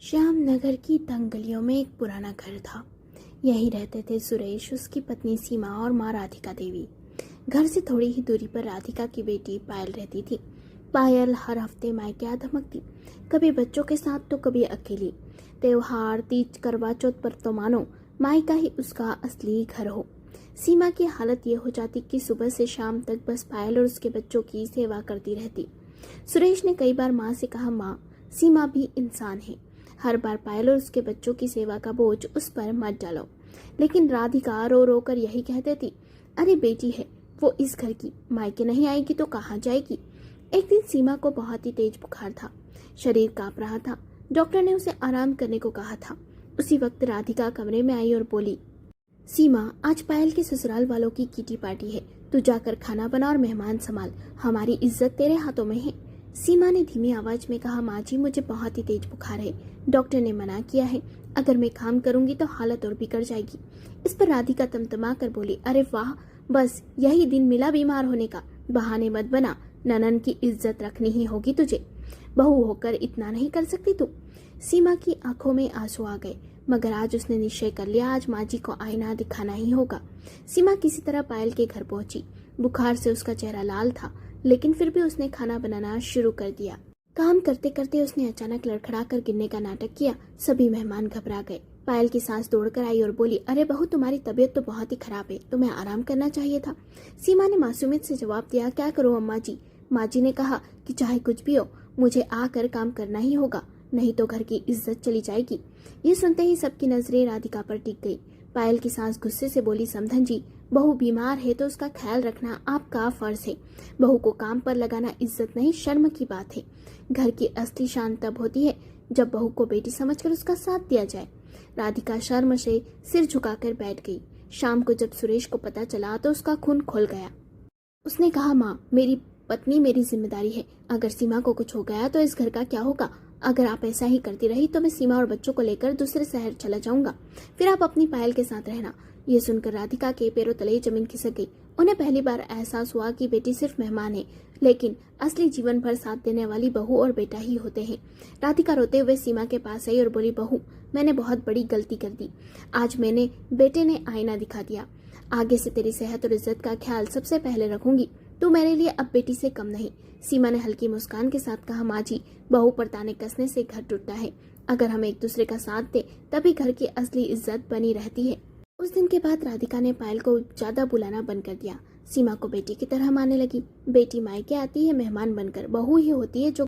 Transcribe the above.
श्याम नगर की तंग गलियों में एक पुराना घर था। यहीं रहते थे सुरेश, उसकी पत्नी सीमा और माँ राधिका देवी। घर से थोड़ी ही दूरी पर राधिका की बेटी पायल रहती थी। पायल हर हफ्ते मायके आ धमकती, कभी बच्चों के साथ तो कभी अकेली। त्योहार, तीज, करवा चौथ पर तो मानो मायका ही उसका असली घर हो। सीमा की हालत ये हो जाती कि सुबह से शाम तक बस पायल और उसके बच्चों की सेवा करती रहती। सुरेश ने कई बार माँ से कहा, माँ, सीमा भी इंसान है, हर बार पायल और उसके बच्चों की सेवा का बोझ उस पर मत डालो। लेकिन राधिका रो रो कर यही कह देती, अरे बेटी है वो इस घर की, मायके नहीं आएगी तो कहाँ जाएगी। एक दिन सीमा को बहुत ही तेज बुखार था, शरीर कांप रहा था। डॉक्टर ने उसे आराम करने को कहा था। उसी वक्त राधिका कमरे में आई और बोली, सीमा, आज पायल के ससुराल वालों की किटी पार्टी है, तू जाकर खाना बना और मेहमान संभाल, हमारी इज्जत तेरे हाथों में है। सीमा ने धीमी आवाज में कहा, माँ जी, मुझे बहुत ही तेज बुखार है, डॉक्टर ने मना किया है, अगर मैं काम करूंगी तो हालत और बिगड़ जाएगी। इस पर राधिका तमतमा कर बोली, अरे वाह, बस यही दिन मिला बीमार होने का, बहाने मत बना, ननन की इज्जत रखनी ही होगी तुझे, बहू होकर इतना नहीं कर सकती तू। सीमा की आंखों में आंसू आ गए, मगर आज उसने निश्चय कर लिया, आज माँ जी को आईना दिखाना ही होगा। सीमा किसी तरह पायल के घर पहुंची। बुखार से उसका चेहरा लाल था, लेकिन फिर भी उसने खाना बनाना शुरू कर दिया। काम करते करते उसने अचानक लड़खड़ा कर गिरने का नाटक किया। सभी मेहमान घबरा गए। पायल की सास दौड़कर आई और बोली, अरे बहू, तुम्हारी तबीयत तो बहुत ही खराब है, तुम्हें आराम करना चाहिए था। सीमा ने मासूमियत से जवाब दिया, क्या करूं अम्मा जी, माँ जी ने कहा कि चाहे कुछ भी हो मुझे आकर काम करना ही होगा, नहीं तो घर की इज्जत चली जाएगी। ये सुनते ही सबकी नजरें राधिका पर टिक गई। पायल की सास गुस्से से बोली, समधन जी, बहू बीमार है तो उसका ख्याल रखना आपका फर्ज है, बहू को काम पर लगाना इज्जत नहीं शर्म की बात है। घर की असली शान तब होती है जब बहू को बेटी समझकर उसका साथ दिया जाए। राधिका शर्म से सिर झुकाकर बैठ गई। शाम को जब सुरेश को पता चला तो उसका खून खोल गया। उसने कहा, माँ, मेरी पत्नी मेरी जिम्मेदारी है, अगर सीमा को कुछ हो गया तो इस घर का क्या होगा। अगर आप ऐसा ही करती रही तो मैं सीमा और बच्चों को लेकर दूसरे शहर चला जाऊंगा, फिर आप अपनी पायल के साथ रहना। ये सुनकर राधिका के पैरों तले जमीन खिसक गई। उन्हें पहली बार एहसास हुआ कि बेटी सिर्फ मेहमान है, लेकिन असली जीवन भर साथ देने वाली बहू और बेटा ही होते हैं। राधिका रोते हुए सीमा के पास आई और बोली, बहू, मैंने बहुत बड़ी गलती कर दी, आज मैंने बेटे ने आईना दिखा दिया, आगे से तेरी सेहत और इज्जत का ख्याल सबसे पहले रखूंगी, तू मेरे लिए अब बेटी से कम नहीं। सीमा ने हल्की मुस्कान के साथ कहा, माँ जी, बहू पर ताने कसने से घर टूटता है, अगर हम एक दूसरे का साथ दे तभी घर की असली इज्जत बनी रहती है। उस दिन के बाद राधिका ने पायल को ज्यादा बुलाना बंद कर दिया। सीमा को बेटी की तरह मानने लगी। बेटी मायके आती है मेहमान बनकर, बहू ही होती है जो